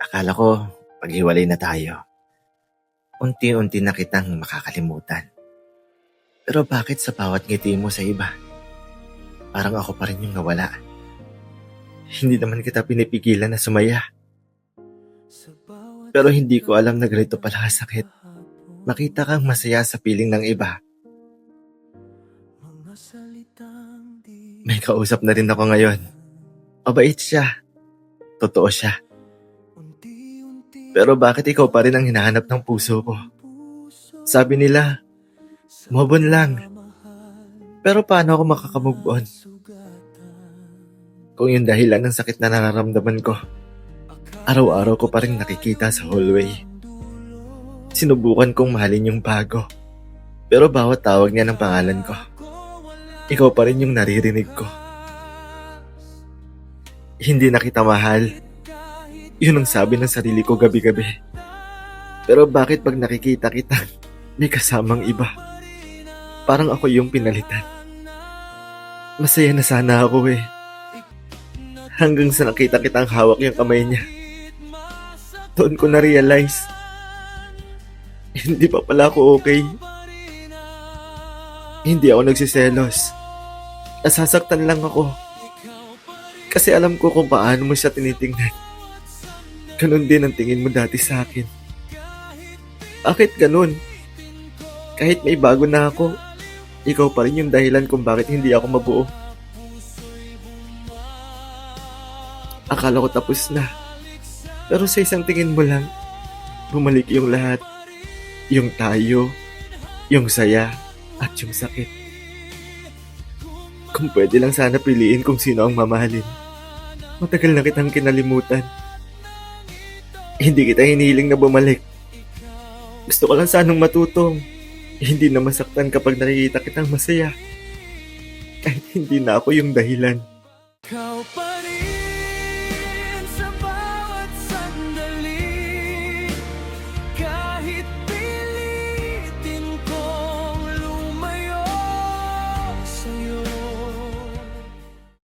Akala ko paghiwalay na tayo, unti-unti na kitang makakalimutan. Pero bakit sa bawat ngiti mo sa iba, parang ako pa rin yung nawala? Hindi naman kita pinipigilan na sumaya. Pero hindi ko alam na ganito pala kasakit. Makita kang masaya sa piling ng iba. May kausap na rin ako ngayon. Mabait siya. Totoo siya. Pero bakit ikaw pa rin ang hinahanap ng puso ko? Sabi nila, move on lang. Pero paano ako makakamove on? Kung yung dahilan ng sakit na nararamdaman ko, araw-araw ko pa rin nakikita sa hallway. Sinubukan kong mahalin yung bago. Pero bawat tawag niya ng pangalan ko, ikaw pa rin yung naririnig ko. Hindi na kita mahal. Yun ang sabi ng sarili ko gabi-gabi. Pero bakit pag nakikita kita, may kasamang iba? Parang ako yung pinalitan. Masaya na sana ako eh. Hanggang sa nakita kitang hawak yung kamay niya. Doon ko na-realize, hindi pa pala ako okay. Hindi ako nagsiselos. Nasasaktan lang ako. Kasi alam ko kung paano mo siya tinitingnan. Ganun din ang tingin mo dati sa akin. Bakit ganun? Kahit may bago na ako, ikaw pa rin yung dahilan kung bakit hindi ako mabuo. Akala ko tapos na. Pero sa isang tingin mo lang, bumalik yung lahat. Yung tayo, yung saya, at yung sakit. Kung pwede lang sana piliin kung sino ang mamahalin. Matagal na kitang kinalimutan. Hindi kita hinihiling na bumalik. Gusto ko lang sanang matutong. Hindi na masaktan kapag nakikita kitang masaya. Kahit hindi na ako yung dahilan. Ikaw pa rin.